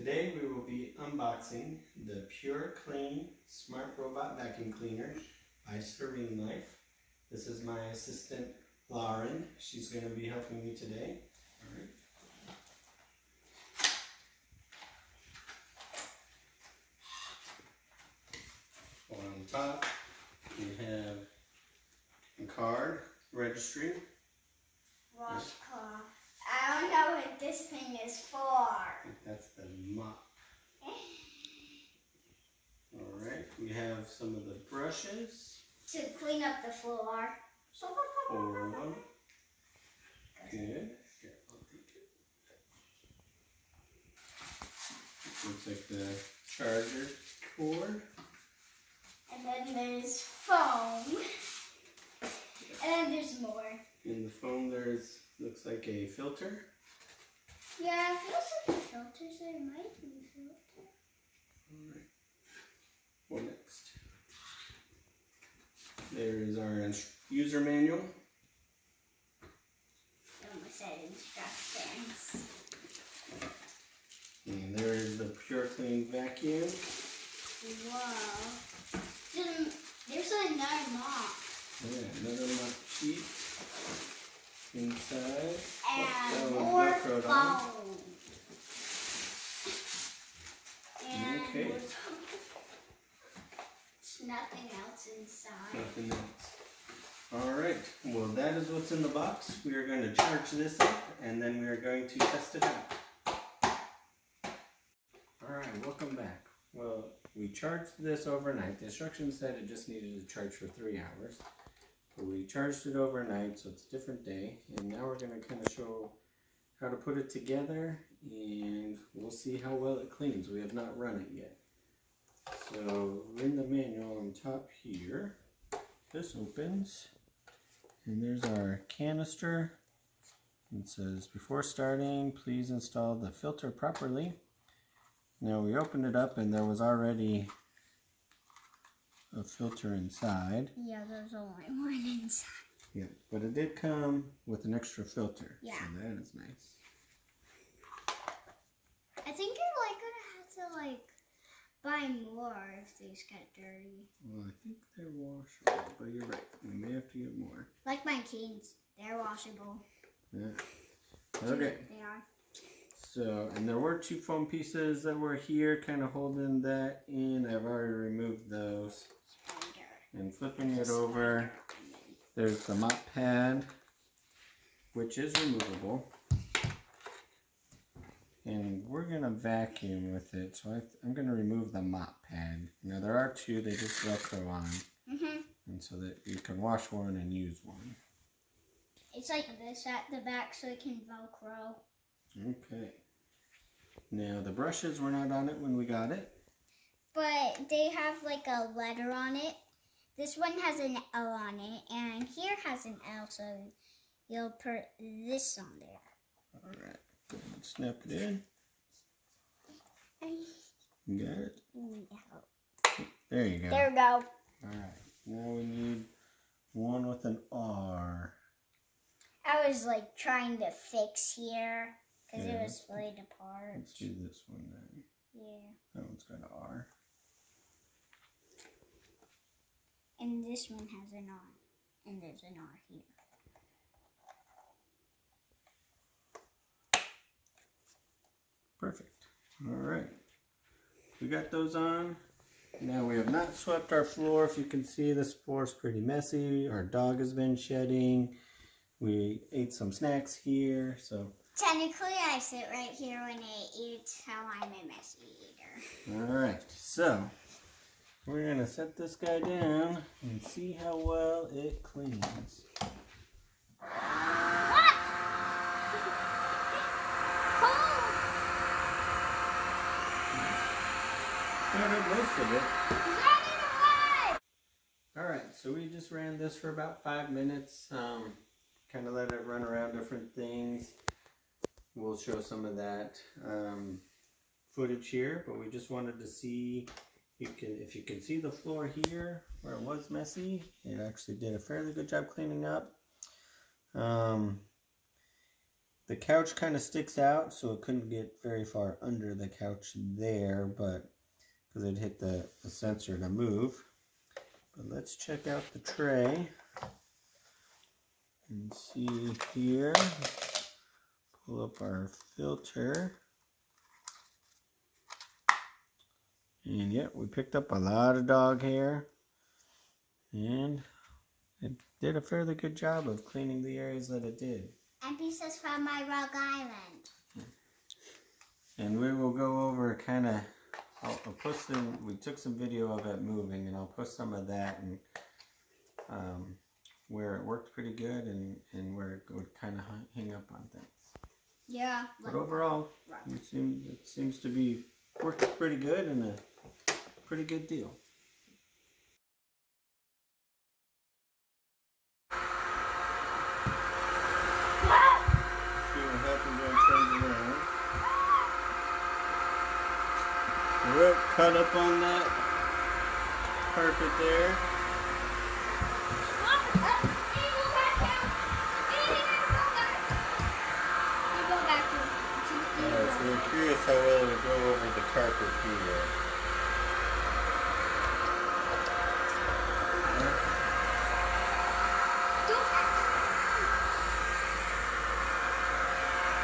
Today we will be unboxing the Pure Clean Smart Robot Vacuum Cleaner by Serene Life. This is my assistant Lauren. She's going to be helping me today. All right. On top we have a card, registry. Washcloth. I don't know what this thing is for. That's the mop. Alright, we have some of the brushes. To clean up the floor. 4 of them. Good. Here, I'll take it. Looks like the charger cord. And then there's foam. And then there's more. In the foam there's, looks like a filter. Yeah, it feels like a filter, so it might be a filter. Alright. What next? There is our user manual. I almost said instructions. And there is the Pure Clean vacuum. Wow. There's another mop. Yeah, another mop sheet inside. And more foam. And okay. Nothing else inside. Nothing else. Alright, well that is what's in the box. We are going to charge this up and then we are going to test it out. Alright, welcome back. Well, we charged this overnight. The instructions said it just needed to charge for 3 hours. But we charged it overnight, so it's a different day. And now we're going to kind of show how to put it together and we'll see how well it cleans. We have not run it yet. So in the manual on top here, this opens and there's our canister. It says, before starting, please install the filter properly. Now we opened it up and there was already a filter inside. Yeah, there's only one inside. Yeah, but it did come with an extra filter. Yeah. So that is nice. I think you're gonna have to buy more if these get dirty. Well, I think they're washable, but you're right. We may have to get more. Like my keys, they're washable. Yeah. Okay. They are. So, and there were 2 foam pieces that were here, kind of holding that in. I've already removed those. And flipping it over, there's the mop pad, which is removable. And we're going to vacuum with it, so I'm going to remove the mop pad. Now there are 2, they just Velcro on. And so that you can wash one and use one. It's like this at the back so it can Velcro. Okay. Now the brushes were not on it when we got it. But they have like a letter on it. This one has an L on it, and here has an L, so you'll put this on there. Alright. Snap it in. You got it? No. There you go. There we go. Alright. Now we need one with an R. I was trying to fix here because it was split apart. Let's do this one then. Yeah. That one's got an R. And this one has an R. And there's an R here. Perfect. Alright. We got those on. Now we have not swept our floor. If you can see, this floor is pretty messy. Our dog has been shedding. We ate some snacks here, so. Technically, I sit right here when I eat, so I'm a messy eater. Alright, so we're going to set this guy down and see how well it cleans. What? Got most of it. Get it away! Alright, so we just ran this for about 5 minutes. Kind of let it run around different things. We'll show some of that footage here, but we just wanted to see if you can see the floor here where it was messy. It actually did a fairly good job cleaning up. The couch kind of sticks out, so it couldn't get very far under the couch there, but because it hit the sensor to move. But let's check out the tray and see here. Pull up our filter. And yep, we picked up a lot of dog hair. And it did a fairly good job of cleaning the areas that it did. And pieces from my Rock Island. And we will go over kind of, I'll post some, we took some video of it moving, and I'll post some of that and where it worked pretty good and where it would kind of hang up on things. Yeah. But overall, it seems to be working pretty good and a pretty good deal. See what happens when it turns around. We're caught up on that carpet there. Alright, so we're curious how well it would go over the carpet here.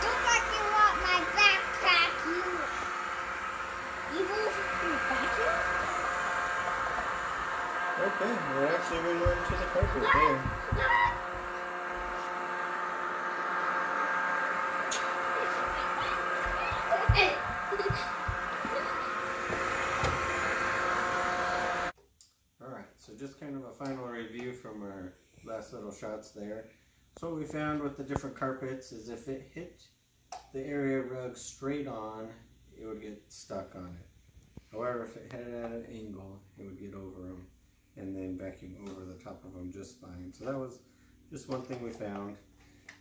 Don't fucking want my backpack, you evil vacuum. Okay, we're actually moving over to the carpet there. Alright, so just kind of a final review from our last little shots there. So what we found with the different carpets is if it hit the area rug straight on, it would get stuck on it. However, if it hit it at an angle, it would get over them and then vacuum over the top of them just fine. So that was just one thing we found.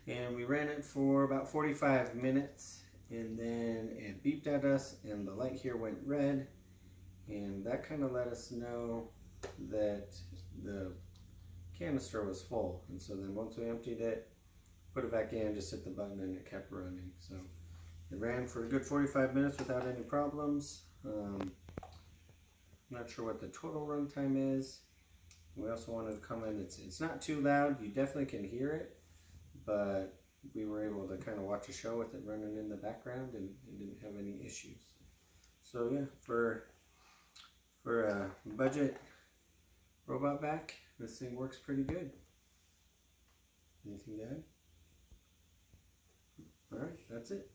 And we ran it for about 45 minutes, and then it beeped at us and the light here went red, and that kind of let us know that the canister was full. And so then once we emptied it, put it back in, just hit the button, and it kept running. So it ran for a good 45 minutes without any problems. I'm not sure what the total run time is. We also wanted to comment, it's not too loud, you definitely can hear it, but we were able to kind of watch a show with it running in the background and didn't have any issues. So yeah, for a budget robot vac, this thing works pretty good. Anything to add? Alright, that's it.